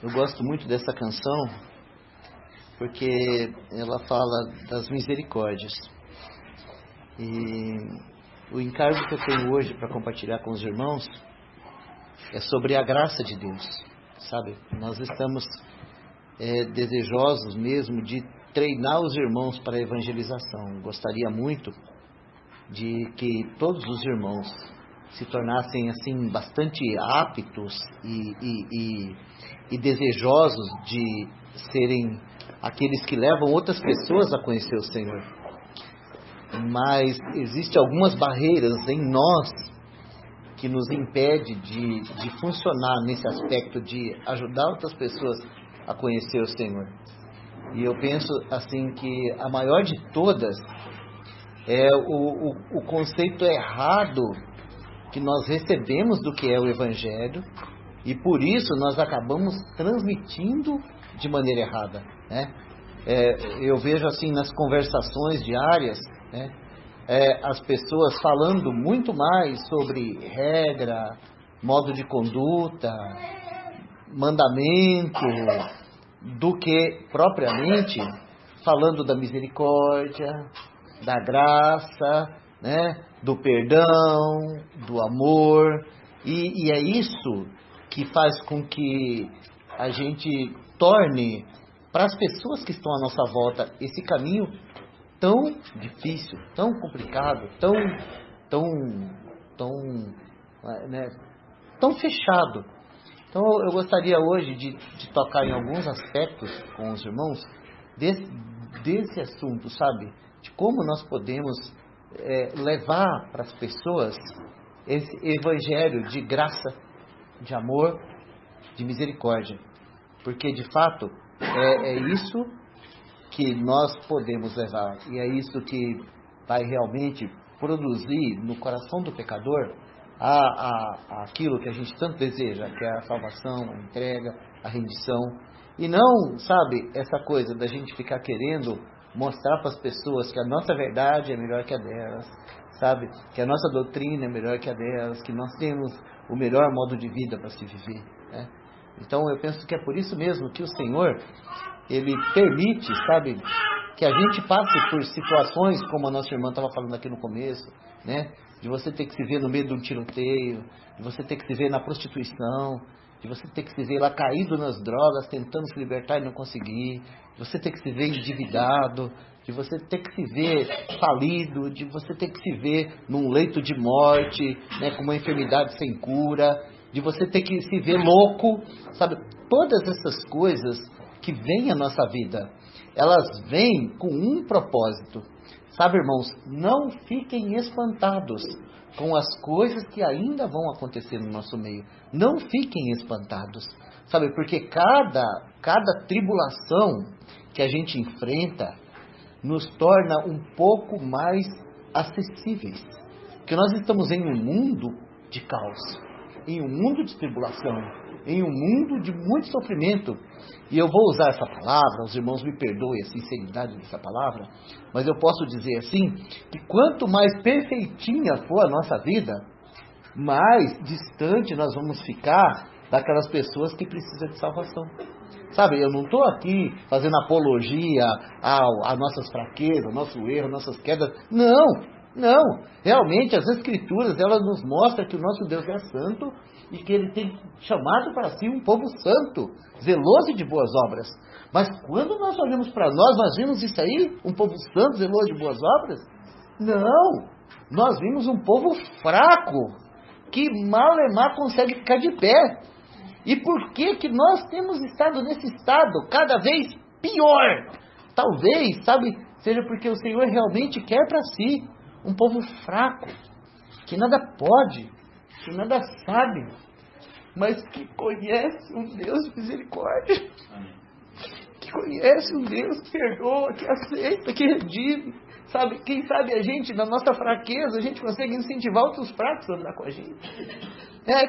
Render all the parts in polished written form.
Eu gosto muito dessa canção porque ela fala das misericórdias. E o encargo que eu tenho hoje para compartilhar com os irmãos é sobre a graça de Deus, sabe? Nós estamos desejosos mesmo de treinar os irmãos para a evangelização. Gostaria muito de que todos os irmãos se tornassem assim bastante aptos e desejosos de serem aqueles que levam outras pessoas a conhecer o Senhor. Mas existem algumas barreiras em nós que nos impede de funcionar nesse aspecto de ajudar outras pessoas a conhecer o Senhor. E eu penso assim que a maior de todas é o conceito errado que nós recebemos do que é o Evangelho, e por isso nós acabamos transmitindo de maneira errada, né? Eu vejo assim nas conversações diárias, né, as pessoas falando muito mais sobre regra, modo de conduta, mandamento, do que propriamente falando da misericórdia, da graça, né, do perdão, do amor, e é isso que faz com que a gente torne para as pessoas que estão à nossa volta esse caminho tão difícil, tão complicado, tão fechado. Então eu gostaria hoje de tocar em alguns aspectos com os irmãos desse assunto, sabe? De como nós podemos levar para as pessoas esse evangelho de graça, de amor, de misericórdia. Porque de fato é isso que nós podemos levar, e é isso que vai realmente produzir no coração do pecador aquilo que a gente tanto deseja, que é a salvação, a entrega, a rendição. E não, sabe, essa coisa da gente ficar querendo mostrar para as pessoas que a nossa verdade é melhor que a delas, sabe, que a nossa doutrina é melhor que a delas, que nós temos o melhor modo de vida para se viver, né? Então eu penso que é por isso mesmo que o Senhor, Ele permite, sabe, que a gente passe por situações como a nossa irmã estava falando aqui no começo, né? De você ter que se ver no meio de um tiroteio, de você ter que se ver na prostituição, de você ter que se ver lá caído nas drogas, tentando se libertar e não conseguir, de você ter que se ver endividado, de você ter que se ver falido, de você ter que se ver num leito de morte, né, com uma enfermidade sem cura, de você ter que se ver louco, sabe? Todas essas coisas que vêm à nossa vida, elas vêm com um propósito. Sabe, irmãos, não fiquem espantados com as coisas que ainda vão acontecer no nosso meio. Não fiquem espantados, sabe? Porque cada tribulação que a gente enfrenta nos torna um pouco mais acessíveis. Porque nós estamos em um mundo de caos, em um mundo de tribulação, em um mundo de muito sofrimento. E eu vou usar essa palavra, os irmãos me perdoem a sinceridade dessa palavra, mas eu posso dizer assim, que quanto mais perfeitinha for a nossa vida, mais distante nós vamos ficar daquelas pessoas que precisam de salvação. Sabe, eu não estou aqui fazendo apologia a nossas fraquezas, ao nosso erro, às nossas quedas. Não. Realmente as Escrituras, elas nos mostram que o nosso Deus é santo e que Ele tem chamado para si um povo santo, zeloso de boas obras. Mas quando nós olhamos para nós vimos isso aí? Um povo santo, zeloso de boas obras? Não. Nós vimos um povo fraco, que mal e mal consegue ficar de pé. E por que nós temos estado nesse estado cada vez pior? Talvez, sabe, seja porque o Senhor realmente quer para si um povo fraco, que nada pode, que nada sabe, mas que conhece um Deus de misericórdia, que conhece um Deus que perdoa, que aceita, que redime, sabe? Quem sabe a gente, na nossa fraqueza, a gente consegue incentivar outros fracos a andar com a gente.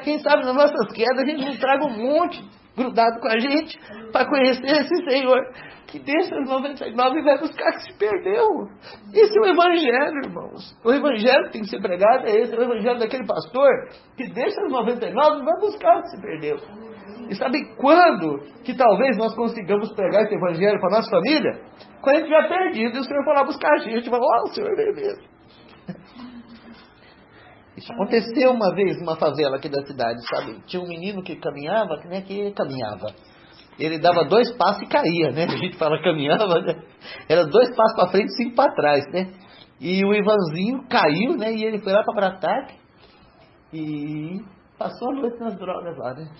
Quem sabe nas nossas quedas a gente não traga um monte grudado com a gente para conhecer esse Senhor que deixa os 99 e vai buscar que se perdeu. Esse é o Evangelho, irmãos. O Evangelho que tem que ser pregado é esse, é o Evangelho daquele pastor que deixa os 99 e vai buscar o que se perdeu. E sabe quando que talvez nós consigamos pregar esse evangelho para a nossa família? Quando a gente estiver perdido e o Senhor for lá buscar a gente, vai falar, o Senhor veio mesmo. Isso aconteceu uma vez numa favela aqui da cidade, sabe? Tinha um menino que caminhava, que nem que ele caminhava. Ele dava 2 passos e caía, né? A gente fala caminhava, né? Era 2 passos para frente e 5 para trás, né? E o Ivanzinho caiu, né? E ele foi lá para Brataque e passou a noite nas drogas lá, né?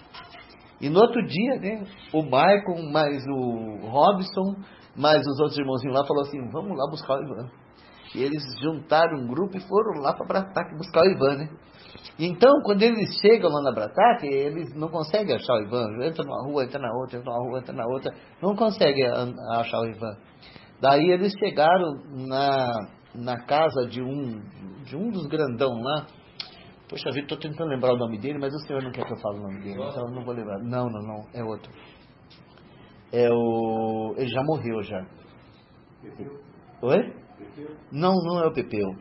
E no outro dia, né? O Maicon, mais o Robson, mais os outros irmãozinhos lá, falou assim, vamos lá buscar o Ivan. E eles juntaram um grupo e foram lá para Brataque buscar o Ivan, né? E então, quando eles chegam lá na Brataque, eles não conseguem achar o Ivan. Entra numa rua, entra na outra, entra numa rua, entra na outra. Não conseguem achar o Ivan. Daí eles chegaram na casa de um dos grandão lá. Poxa vida, estou tentando lembrar o nome dele, mas o senhor não quer que eu fale o nome dele, então eu não vou lembrar. Não, é outro. Ele já morreu já. Oi? Não é o Pepeu.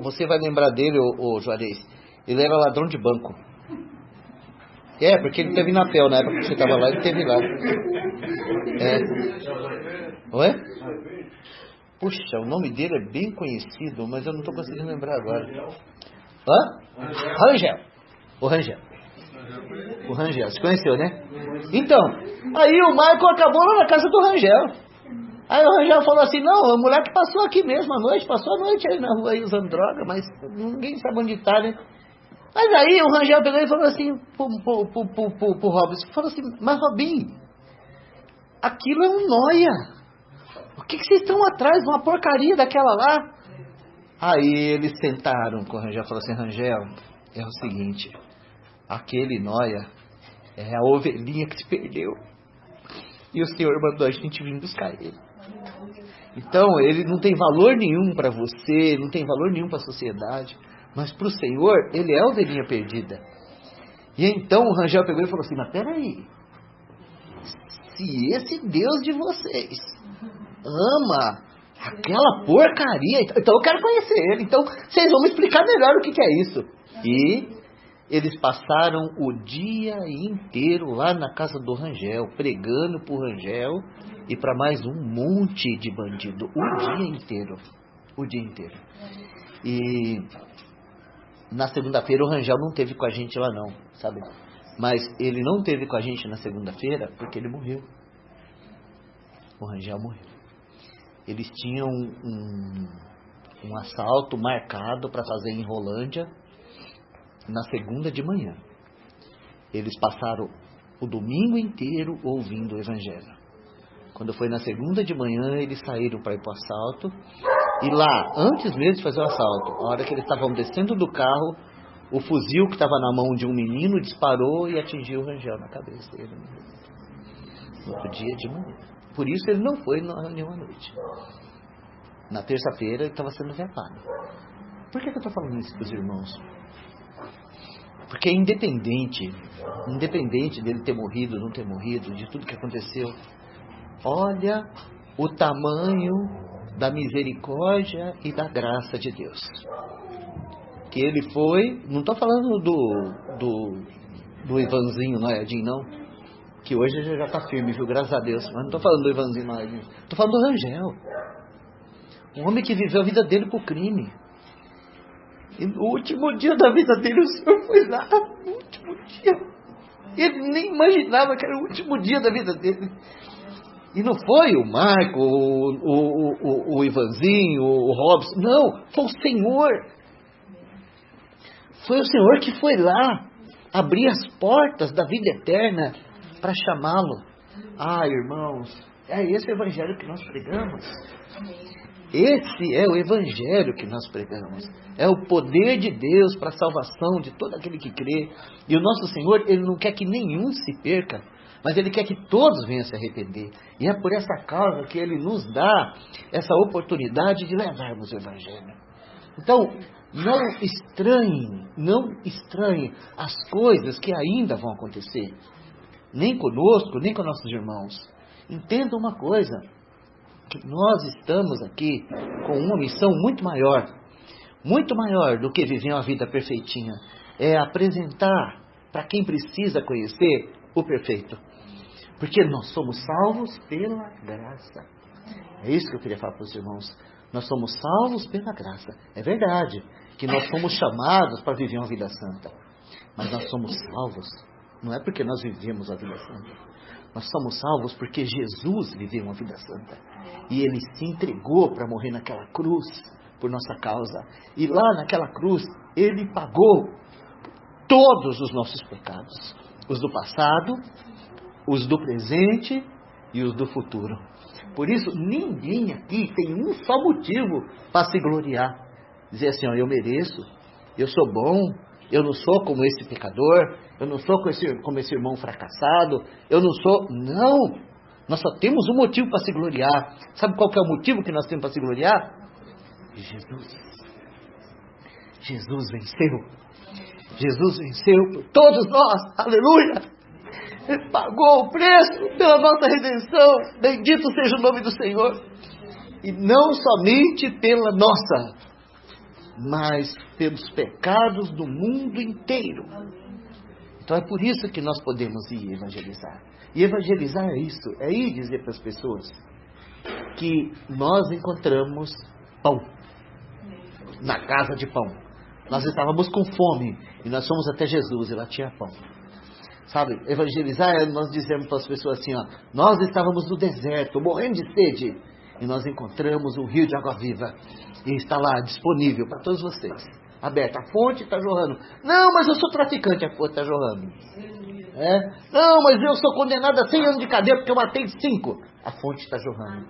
Você vai lembrar dele, ô Juarez. Ele era ladrão de banco. Porque ele teve na PEL, na época que você estava lá, ele teve lá. Oi? Puxa, o nome dele é bem conhecido, mas eu não estou conseguindo lembrar agora. Rangel. O Rangel, você conheceu, né? Então, aí o Michael acabou lá na casa do Rangel. Aí o Rangel falou assim, não, o moleque passou aqui mesmo à noite, passou a noite aí na rua aí usando droga, mas ninguém sabe onde tá, né? Mas aí o Rangel pegou e falou assim pro Robson, falou assim, mas Robinho, aquilo é um nóia. O que vocês estão atrás de uma porcaria daquela lá? Aí eles sentaram com o Rangel e falaram assim, Rangel, é o seguinte, aquele nóia é a ovelhinha que se perdeu. E o Senhor mandou a gente vir buscar ele. Então, ele não tem valor nenhum para você, não tem valor nenhum para a sociedade, mas para o Senhor, ele é a ovelhinha perdida. E então o Rangel pegou e falou assim, mas peraí, se esse Deus de vocês ama aquela porcaria, então eu quero conhecer ele, então vocês vão me explicar melhor o que é isso. E eles passaram o dia inteiro lá na casa do Rangel, pregando pro Rangel e para mais um monte de bandido, o dia inteiro. E na segunda-feira o Rangel não teve com a gente lá não, sabe? Mas ele não teve com a gente na segunda-feira porque ele morreu. O Rangel morreu. Eles tinham um assalto marcado para fazer em Rolândia na segunda de manhã. Eles passaram o domingo inteiro ouvindo o evangelho. Quando foi na segunda de manhã, eles saíram para ir para o assalto. E lá, antes mesmo de fazer o assalto, a hora que eles estavam descendo do carro, o fuzil que estava na mão de um menino disparou e atingiu o Rangel na cabeça. Ele no outro dia de manhã. Por isso ele não foi na reunião à noite. Na terça-feira ele estava sendo velado. Por que eu estou falando isso para os irmãos? Porque é independente dele ter morrido, não ter morrido, de tudo que aconteceu, olha o tamanho da misericórdia e da graça de Deus. Que ele foi, não estou falando do Ivanzinho Noiadinho, não, que hoje já está firme, viu, graças a Deus, mas não estou falando do Ivanzinho Noiadinho, estou falando do Rangel, um homem que viveu a vida dele por crime. E no último dia da vida dele, o Senhor foi lá, no último dia. Ele nem imaginava que era o último dia da vida dele. E não foi o Marco, o Ivanzinho, o Robson. Não, foi o Senhor. Foi o Senhor que foi lá abrir as portas da vida eterna para chamá-lo. Ah, irmãos, é esse o evangelho que nós pregamos. Esse é o evangelho que nós pregamos. É o poder de Deus para a salvação de todo aquele que crê. E o nosso Senhor, Ele não quer que nenhum se perca, mas Ele quer que todos venham se arrepender. E é por essa causa que Ele nos dá essa oportunidade de levarmos o evangelho. Então, não estranhem as coisas que ainda vão acontecer. Nem conosco, nem com nossos irmãos. Entenda uma coisa, que nós estamos aqui com uma missão muito maior do que viver uma vida perfeitinha. É apresentar para quem precisa conhecer o perfeito. Porque nós somos salvos pela graça. É isso que eu queria falar para os irmãos. Nós somos salvos pela graça. É verdade que nós fomos chamados para viver uma vida santa. Mas nós somos salvos. Não é porque nós vivemos a vida santa. Nós somos salvos porque Jesus viveu uma vida santa. E Ele se entregou para morrer naquela cruz por nossa causa. E lá naquela cruz, Ele pagou todos os nossos pecados. Os do passado, os do presente e os do futuro. Por isso, ninguém aqui tem um só motivo para se gloriar. Dizer assim, ó, eu mereço, eu sou bom, eu não sou como esse pecador, eu não sou como esse irmão fracassado, eu não sou... Não! Nós só temos um motivo para se gloriar. Sabe qual que é o motivo que nós temos para se gloriar? Jesus. Jesus venceu. Jesus venceu por todos nós. Aleluia! Ele pagou o preço pela nossa redenção. Bendito seja o nome do Senhor. E não somente pela nossa, mas pelos pecados do mundo inteiro. Então é por isso que nós podemos ir evangelizar. E evangelizar é isso, é ir dizer para as pessoas que nós encontramos pão na casa de pão. Nós estávamos com fome e nós fomos até Jesus e lá tinha pão. Sabe, evangelizar é nós dizemos para as pessoas assim, ó, nós estávamos no deserto, morrendo de sede, e nós encontramos um rio de água viva, e está lá disponível para todos vocês, aberto, a fonte está jorrando. Não, mas eu sou traficante, a fonte está jorrando. Não, mas eu sou condenado a 100 anos de cadeia porque eu matei 5, a fonte está jorrando.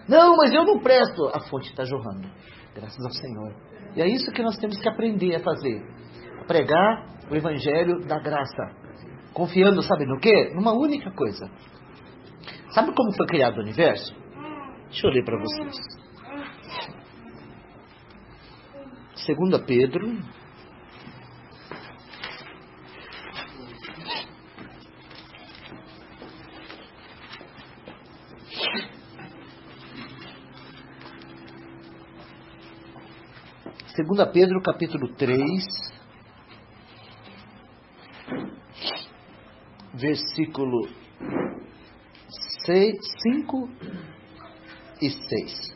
Não, mas eu não presto, a fonte está jorrando, graças ao Senhor. E é isso que nós temos que aprender a fazer, a pregar o evangelho da graça, confiando, sabe no quê? Numa única coisa. Sabe como foi criado o universo? Deixa eu ler para vocês. 2 Pedro, capítulo 3, versículo 5 e 6.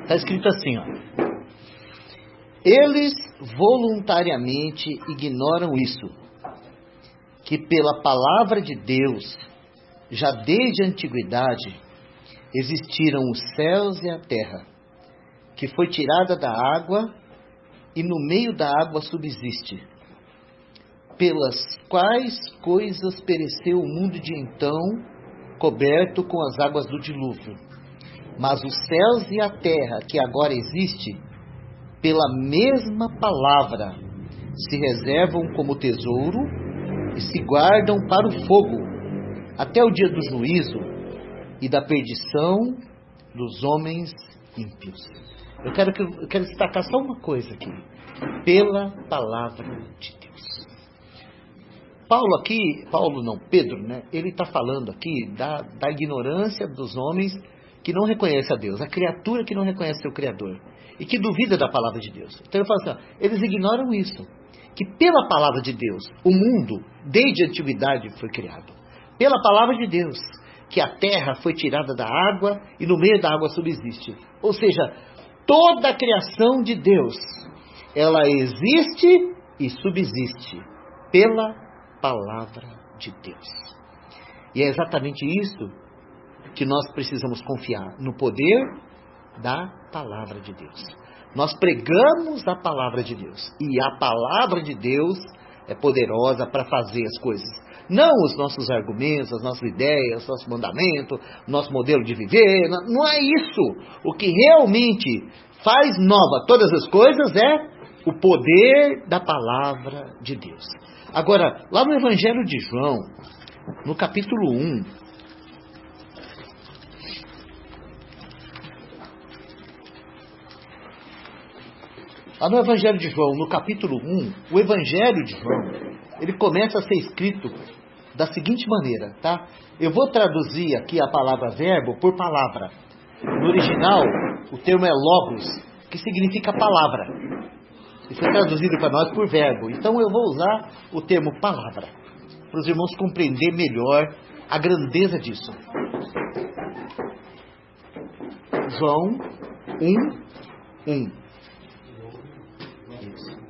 Está escrito assim, ó. Eles voluntariamente ignoram isso, que pela palavra de Deus, já desde a antiguidade, existiram os céus e a terra, que foi tirada da água e no meio da água subsiste, pelas quais coisas pereceu o mundo de então, coberto com as águas do dilúvio. Mas os céus e a terra que agora existe, pela mesma palavra, se reservam como tesouro e se guardam para o fogo, até o dia do juízo e da perdição dos homens ímpios. Eu quero destacar só uma coisa aqui. Pela palavra de Deus. Pedro, né? Ele está falando aqui da ignorância dos homens que não reconhecem a Deus, a criatura que não reconhece seu Criador e que duvida da palavra de Deus. Então ele fala assim, ó, eles ignoram isso, que pela palavra de Deus, o mundo, desde a antiguidade, foi criado. Pela palavra de Deus, que a terra foi tirada da água e no meio da água subsiste. Ou seja, toda a criação de Deus, ela existe e subsiste pela palavra de Deus. E é exatamente isso que nós precisamos confiar, no poder da palavra de Deus. Nós pregamos a palavra de Deus, e a palavra de Deus é poderosa para fazer as coisas. Não os nossos argumentos, as nossas ideias, nosso mandamento, nosso modelo de viver, não é isso. O que realmente faz nova todas as coisas é o poder da palavra de Deus. Agora, lá no Evangelho de João, no capítulo 1, lá no Evangelho de João, no capítulo 1, o Evangelho de João, ele começa a ser escrito da seguinte maneira, tá? Eu vou traduzir aqui a palavra verbo por palavra. No original, o termo é logos, que significa palavra. E foi traduzido para nós por verbo. Então eu vou usar o termo palavra, para os irmãos compreender melhor a grandeza disso. João 1:1. Isso.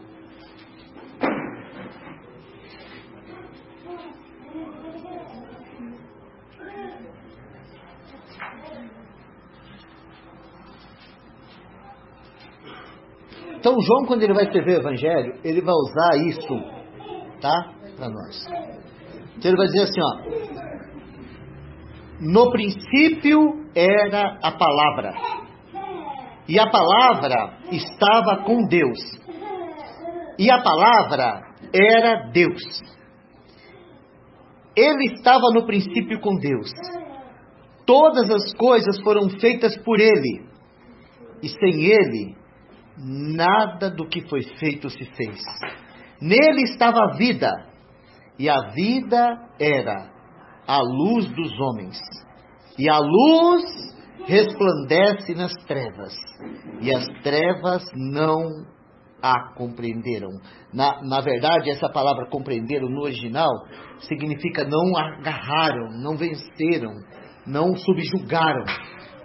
Então João, quando ele vai escrever o Evangelho, ele vai usar isso, tá? Para nós. Então ele vai dizer assim, ó. No princípio era a palavra, e a palavra estava com Deus, e a palavra era Deus. Ele estava no princípio com Deus. Todas as coisas foram feitas por Ele, e sem Ele, nada do que foi feito se fez. Nele estava a vida, e a vida era a luz dos homens. E a luz resplandece nas trevas, e as trevas não a compreenderam. Na verdade, essa palavra compreenderam no original significa não agarraram, não venceram, não subjugaram.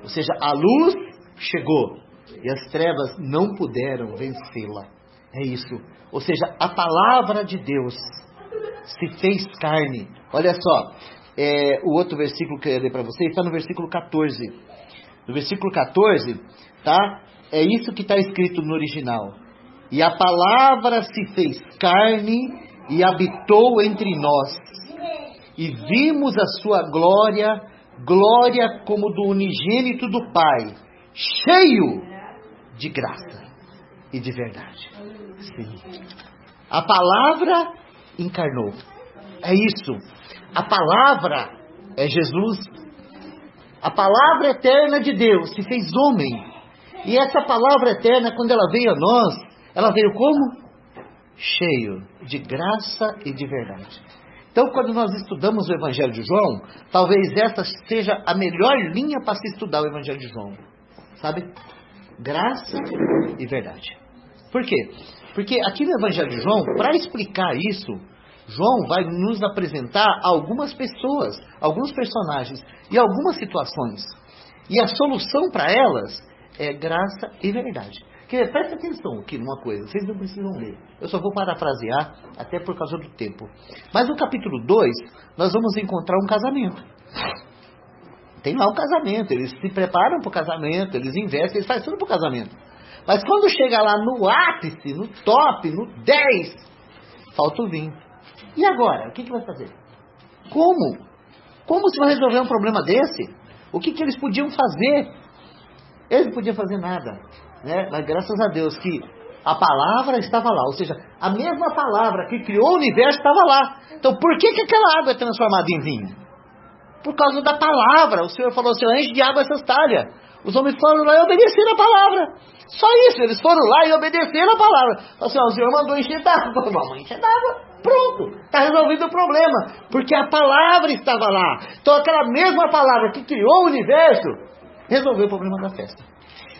Ou seja, a luz chegou e as trevas não puderam vencê-la. É isso. Ou seja, a palavra de Deus se fez carne. Olha só, o outro versículo que eu ia ler para vocês está no versículo 14. No versículo 14, tá? É isso que está escrito no original. E a palavra se fez carne e habitou entre nós. E vimos a sua glória, glória como do unigênito do Pai, cheio de graça e de verdade. Sim. A palavra encarnou. É isso. A palavra é Jesus. A palavra eterna de Deus se fez homem. E essa palavra eterna, quando ela veio a nós, ela veio como? Cheio de graça e de verdade. Então, quando nós estudamos o Evangelho de João, talvez essa seja a melhor linha para se estudar o Evangelho de João. Sabe? Graça e verdade. Por quê? Porque aqui no Evangelho de João, para explicar isso, João vai nos apresentar algumas pessoas, alguns personagens e algumas situações. E a solução para elas é graça e verdade. Porque, presta atenção aqui numa coisa, vocês não precisam ler. Eu só vou parafrasear, até por causa do tempo. Mas no capítulo 2, nós vamos encontrar um casamento. Tem lá um casamento, eles se preparam para o casamento, eles investem, eles fazem tudo para o casamento. Mas quando chega lá no ápice, no top, no 10, falta o vinho. E agora? O que vai fazer? Como? Como se vai resolver um problema desse? O que eles podiam fazer? Eles não podiam fazer nada, né? Mas graças a Deus que a palavra estava lá. Ou seja, a mesma palavra que criou o universo estava lá. Então por que aquela água é transformada em vinho? Por causa da palavra. O Senhor falou assim, enche de água essas talhas. Os homens foram lá e obedeceram a palavra. Só isso, eles foram lá e obedeceram a palavra. Falaram assim, o Senhor mandou encher d'água. Vamos encher d'água. Pronto, está resolvido o problema. Porque a palavra estava lá. Então aquela mesma palavra que criou o universo, resolveu o problema da festa.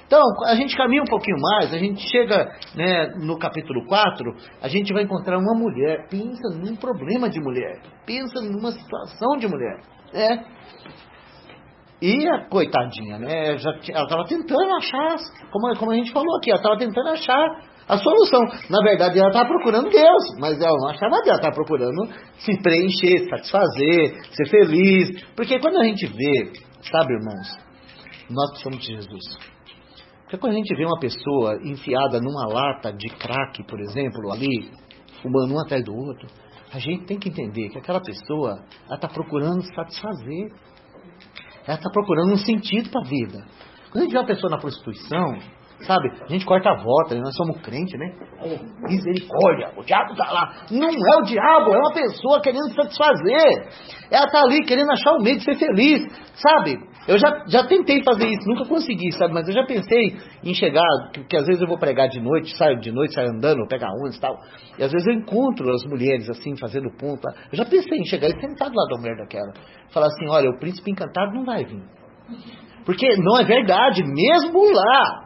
Então, a gente caminha um pouquinho mais, a gente chega, né, no capítulo 4, a gente vai encontrar uma mulher. Pensa num problema de mulher. Pensa numa situação de mulher. Né? E a coitadinha, né, ela estava tentando achar, como a gente falou aqui, ela estava tentando achar a solução. Na verdade, ela estava procurando Deus, mas ela não achava Deus, ela estava procurando se preencher, satisfazer, ser feliz. Porque quando a gente vê, sabe, irmãos, nós precisamos de Jesus. Porque quando a gente vê uma pessoa enfiada numa lata de crack, por exemplo, ali, fumando um atrás do outro, a gente tem que entender que aquela pessoa, ela está procurando satisfazer. Ela está procurando um sentido para a vida. Quando a gente vê uma pessoa na prostituição, sabe, a gente corta a volta, nós somos crentes, né? Misericórdia, o diabo está lá. Não é o diabo, é uma pessoa querendo satisfazer. Ela está ali querendo achar o meio de ser feliz, sabe? Eu já tentei fazer isso, nunca consegui, sabe? Mas eu já pensei em chegar, que às vezes eu vou pregar de noite, saio andando, pego ônibus e tal. E às vezes eu encontro as mulheres assim, fazendo ponto. Eu já pensei em chegar e sentar do lado da mulher daquela. Falar assim, olha, o príncipe encantado não vai vir. Porque não é verdade, mesmo lá,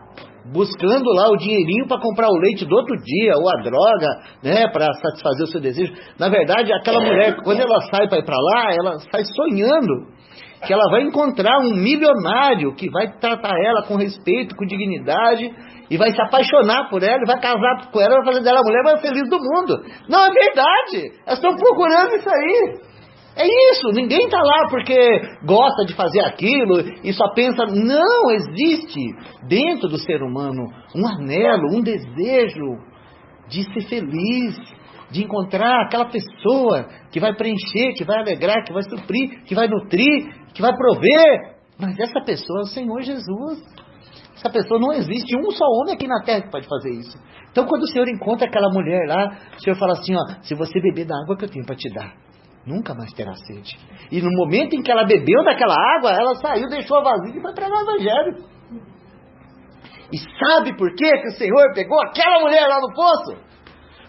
buscando lá o dinheirinho para comprar o leite do outro dia, ou a droga, né, para satisfazer o seu desejo. Na verdade, aquela mulher, quando ela sai para ir para lá, ela sai sonhando que ela vai encontrar um milionário que vai tratar ela com respeito, com dignidade, e vai se apaixonar por ela, e vai casar com ela, vai fazer dela a mulher mais feliz do mundo. Não é verdade, elas estão procurando isso aí. É isso, ninguém está lá porque gosta de fazer aquilo e só pensa. Não, existe dentro do ser humano um anelo, um desejo de ser feliz, de encontrar aquela pessoa que vai preencher, que vai alegrar, que vai suprir, que vai nutrir, que vai prover. Mas essa pessoa é o Senhor Jesus. Essa pessoa não existe, um só homem aqui na terra que pode fazer isso. Então quando o Senhor encontra aquela mulher lá, o Senhor fala assim, ó, se você beber da água que eu tenho para te dar, nunca mais terá sede. E no momento em que ela bebeu daquela água, ela saiu, deixou a vasilha e foi pregar o evangelho. E sabe por quê que o Senhor pegou aquela mulher lá no poço?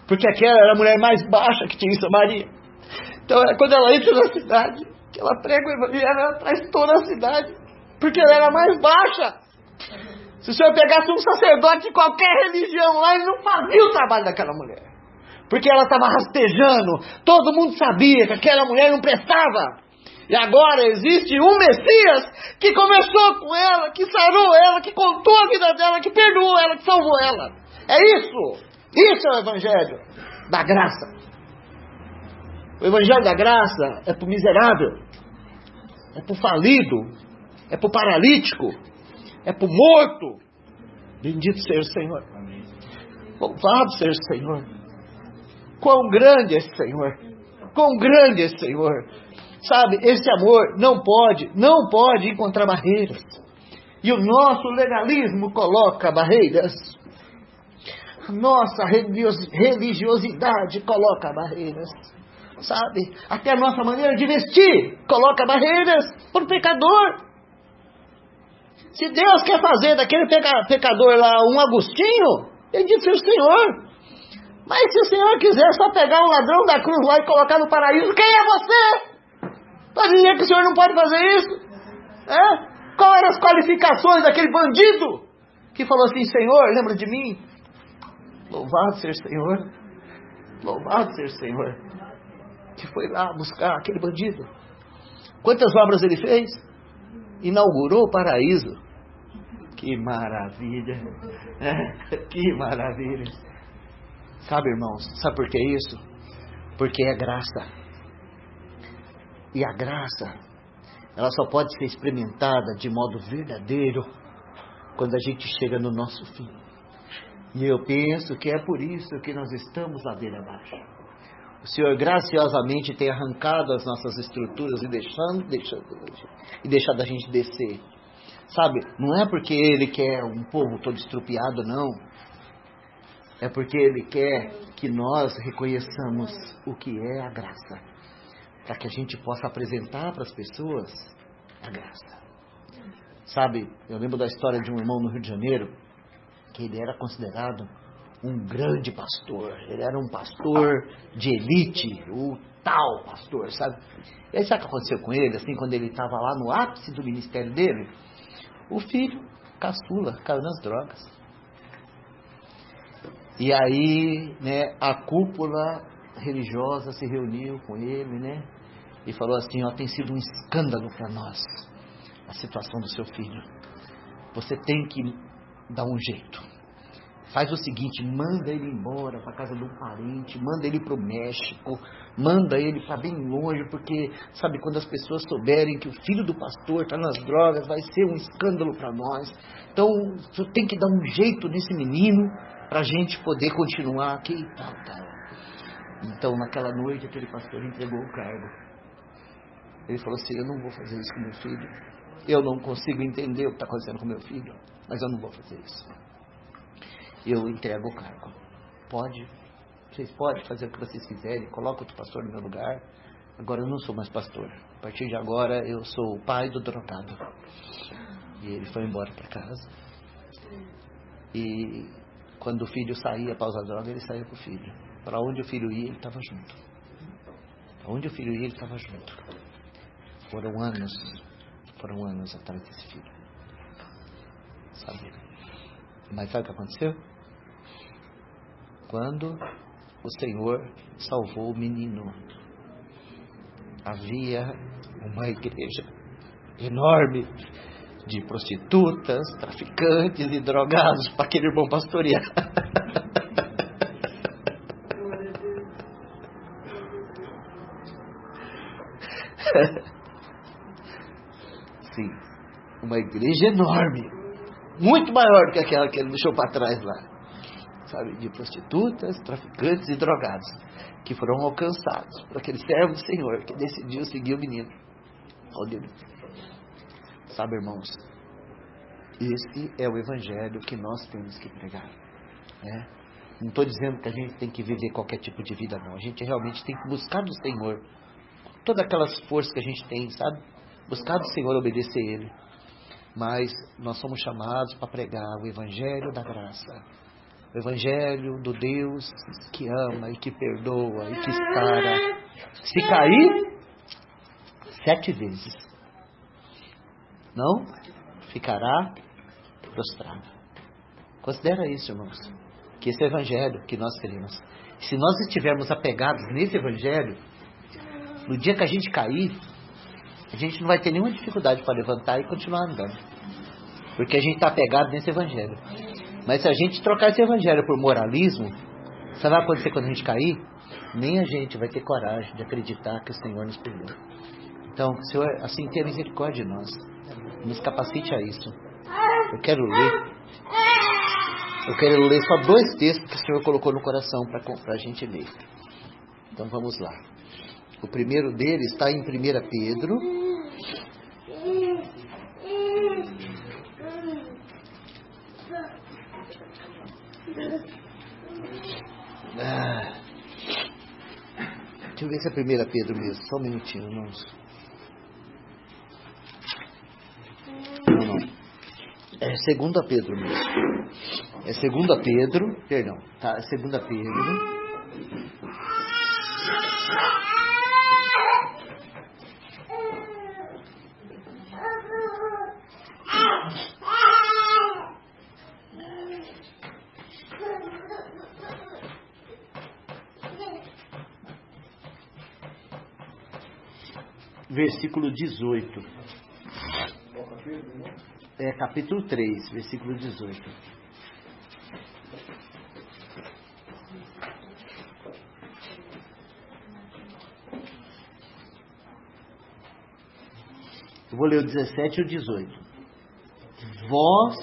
Porque aquela era a mulher mais baixa que tinha em Samaria. Então quando ela entra na cidade, que ela prega o evangelho, ela traz toda a cidade. Porque ela era mais baixa. Se o Senhor pegasse um sacerdote de qualquer religião lá, ele não fazia o trabalho daquela mulher. Porque ela estava rastejando. Todo mundo sabia que aquela mulher não prestava. E agora existe um Messias que começou com ela, que sarou ela, que contou a vida dela, que perdoou ela, que salvou ela. É isso. Isso é o Evangelho da graça. O Evangelho da graça é para o miserável. É para o falido. É para o paralítico. É para o morto. Bendito seja o Senhor. Louvado seja o Senhor. Quão grande é esse Senhor. Quão grande é esse Senhor. Sabe, esse amor não pode encontrar barreiras. E o nosso legalismo coloca barreiras. A nossa religiosidade coloca barreiras. Sabe, até a nossa maneira de vestir coloca barreiras para o pecador. Se Deus quer fazer daquele pecador lá um Agostinho, bendito seja o Senhor. Mas se o Senhor quiser só pegar um ladrão da cruz lá e colocar no paraíso, quem é você? Para dizer que o Senhor não pode fazer isso? É? Qual eram as qualificações daquele bandido que falou assim, Senhor, lembra de mim? Louvado seja o Senhor. Louvado seja o Senhor. Que foi lá buscar aquele bandido. Quantas obras ele fez? Inaugurou o paraíso. Que maravilha. Que maravilha. Sabe, irmãos, sabe por que isso? Porque é graça. E a graça, ela só pode ser experimentada de modo verdadeiro quando a gente chega no nosso fim. E eu penso que é por isso que nós estamos ladeira abaixo. O Senhor graciosamente tem arrancado as nossas estruturas e deixado a gente descer. Sabe, não é porque Ele quer um povo todo estrupiado, não. É porque Ele quer que nós reconheçamos o que é a graça. Para que a gente possa apresentar para as pessoas a graça. Sabe, eu lembro da história de um irmão no Rio de Janeiro, que ele era considerado um grande pastor. Ele era um pastor de elite, o tal pastor, sabe? E aí sabe o que aconteceu com ele, assim, quando ele estava lá no ápice do ministério dele? O filho, caçula, caiu nas drogas. E aí, né, a cúpula religiosa se reuniu com ele, né? E falou assim, ó, tem sido um escândalo para nós a situação do seu filho. Você tem que dar um jeito. Faz o seguinte, manda ele embora para casa de um parente, manda ele para o México, manda ele para bem longe, porque, sabe, quando as pessoas souberem que o filho do pastor está nas drogas, vai ser um escândalo para nós. Então, você tem que dar um jeito nesse menino para a gente poder continuar aqui e tal. Então, naquela noite, aquele pastor entregou o cargo. Ele falou assim, eu não vou fazer isso com meu filho. Eu não consigo entender o que está acontecendo com meu filho, mas eu não vou fazer isso. Eu entrego o cargo. Vocês podem fazer o que vocês quiserem, coloca outro pastor no meu lugar. Agora eu não sou mais pastor. A partir de agora eu sou o pai do drogado. E ele foi embora para casa. E quando o filho saía para usar droga, ele saía com o filho. Para onde o filho ia, ele estava junto. Para onde o filho ia, ele estava junto. Foram anos atrás desse filho. sabe? Mas sabe o que aconteceu? Quando o Senhor salvou o menino, havia uma igreja enorme de prostitutas, traficantes e drogados para aquele irmão pastorear. Sim, uma igreja enorme, muito maior do que aquela que ele deixou para trás lá, sabe, de prostitutas, traficantes e drogados, que foram alcançados por aquele servo do Senhor que decidiu seguir o menino. Sabe, irmãos, esse é o evangelho que nós temos que pregar, né? Não estou dizendo que a gente tem que viver qualquer tipo de vida, não. A gente realmente tem que buscar do Senhor todas aquelas forças que a gente tem, sabe? Buscar do Senhor, obedecer a Ele. Mas nós somos chamados para pregar o evangelho da graça, o evangelho do Deus que ama e que perdoa e que sara. Se cair 7 vezes, não ficará prostrado. Considera isso, irmãos, que esse é o evangelho que nós queremos. Se nós estivermos apegados nesse evangelho, no dia que a gente cair, a gente não vai ter nenhuma dificuldade para levantar e continuar andando, porque a gente está apegado nesse evangelho. Mas se a gente trocar esse evangelho por moralismo, sabe o que vai acontecer quando a gente cair? Nem a gente vai ter coragem de acreditar que o Senhor nos perdoa. Então, Senhor, assim, tenha misericórdia de nós, nos capacite a isso. Eu quero ler só 2 textos que o Senhor colocou no coração para a gente ler. Então vamos lá. O primeiro deles está em 1 Pedro. Deixa eu ver se é 1 Pedro mesmo. Só um minutinho, irmãos. Não. É 2 Pedro mesmo. É 2 Pedro, perdão. Tá, é 2 Pedro. Versículo 18. É capítulo 3, versículo 18. Eu vou ler o 17 e o 18. Vós,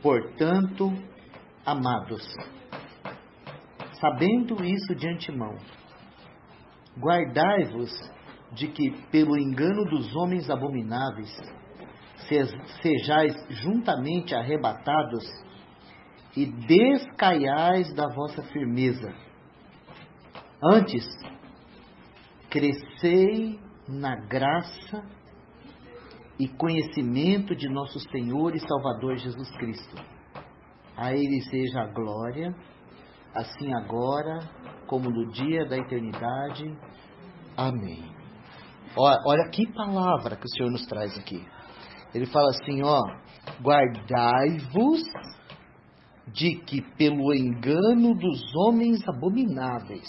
portanto, amados, sabendo isso de antemão, guardai-vos de que, pelo engano dos homens abomináveis, sejais juntamente arrebatados e descaiais da vossa firmeza. Antes, crescei na graça e conhecimento de nosso Senhor e Salvador Jesus Cristo. A Ele seja a glória, assim agora, como no dia da eternidade. Amém. Olha que palavra que o Senhor nos traz aqui. Ele fala assim, guardai-vos de que pelo engano dos homens abomináveis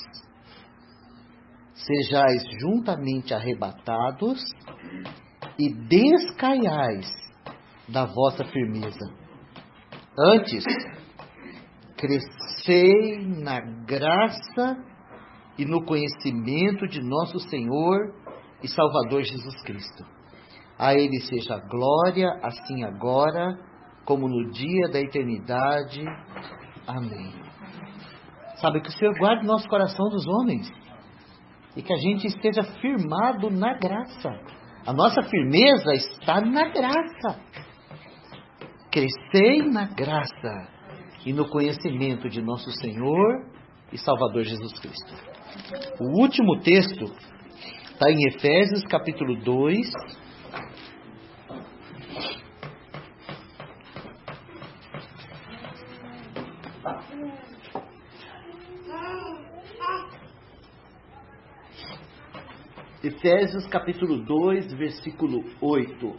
sejais juntamente arrebatados e descaiais da vossa firmeza. Antes, crescei na graça e no conhecimento de nosso Senhor e Salvador Jesus Cristo. A Ele seja a glória, assim agora, como no dia da eternidade. Amém. Sabe, que o Senhor guarde o nosso coração dos homens e que a gente esteja firmado na graça. A nossa firmeza está na graça. Crescei na graça e no conhecimento de nosso Senhor e Salvador Jesus Cristo. O último texto está em Efésios capítulo 2. Efésios capítulo 2, versículo 8.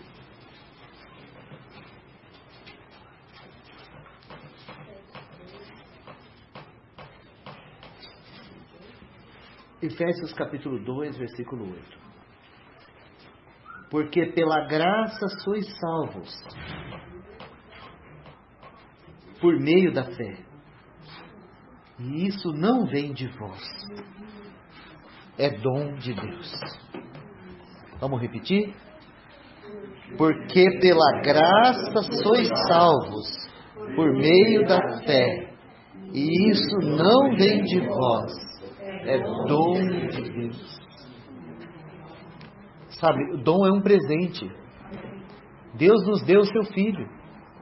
Efésios capítulo 2, versículo 8. Porque pela graça sois salvos, por meio da fé. E isso não vem de vós. É dom de Deus. Vamos repetir? Porque pela graça sois salvos, por meio da fé. E isso não vem de vós. É dom de Deus. Sabe, o dom é um presente. Deus nos deu o seu Filho,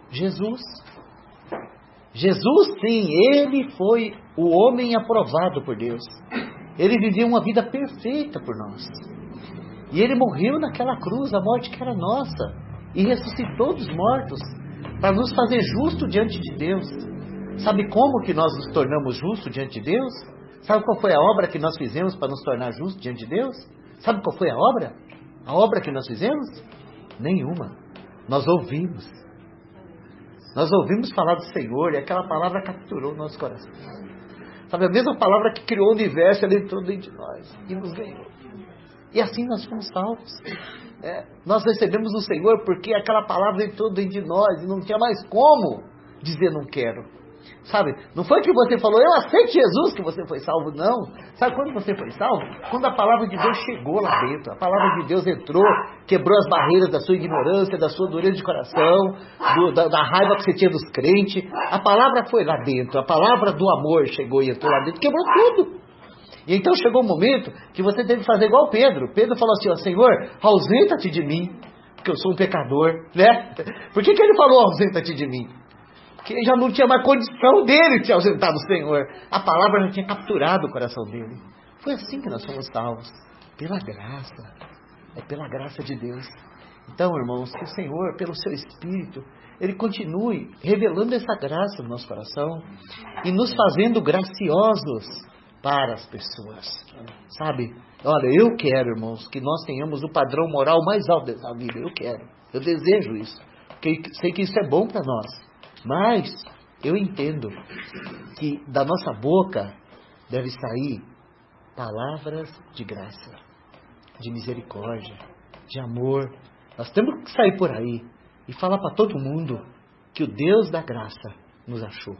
Jesus. Jesus, sim, Ele foi o homem aprovado por Deus. Ele viveu uma vida perfeita por nós. E Ele morreu naquela cruz, a morte que era nossa. E ressuscitou dos mortos, para nos fazer justo diante de Deus. Sabe como que nós nos tornamos justos diante de Deus? Sabe qual foi a obra que nós fizemos para nos tornar justos diante de Deus? Sabe qual foi a obra? A obra que nós fizemos? Nenhuma. Nós ouvimos. Nós ouvimos falar do Senhor e aquela palavra capturou o nosso coração. Sabe, a mesma palavra que criou o universo, ela entrou dentro de nós e nos ganhou. E assim nós fomos salvos. Nós recebemos o Senhor porque aquela palavra entrou dentro de nós e não tinha mais como dizer não quero. Sabe, não foi que você falou, eu aceito Jesus, que você foi salvo, não. Sabe quando você foi salvo? Quando a palavra de Deus chegou lá dentro. A palavra de Deus entrou, quebrou as barreiras da sua ignorância, da sua dureza de coração, da raiva que você tinha dos crentes. A palavra foi lá dentro, a palavra do amor chegou e entrou lá dentro, quebrou tudo. E então chegou um momento que você teve que fazer igual Pedro. Pedro falou assim, ó, Senhor, ausenta-te de mim, porque eu sou um pecador, né? Por que ele falou ausenta-te de mim? Porque já não tinha mais condição dele de se ausentar do Senhor. A palavra já tinha capturado o coração dele. Foi assim que nós fomos salvos. Pela graça. É pela graça de Deus. Então, irmãos, que o Senhor, pelo seu Espírito, Ele continue revelando essa graça no nosso coração e nos fazendo graciosos para as pessoas. Sabe? Olha, eu quero, irmãos, que nós tenhamos o padrão moral mais alto dessa vida. Eu quero. Eu desejo isso. Porque sei que isso é bom para nós. Mas eu entendo que da nossa boca deve sair palavras de graça, de misericórdia, de amor. Nós temos que sair por aí e falar para todo mundo que o Deus da graça nos achou,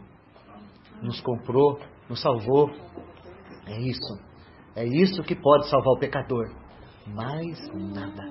nos comprou, nos salvou. É isso que pode salvar o pecador. Mais nada.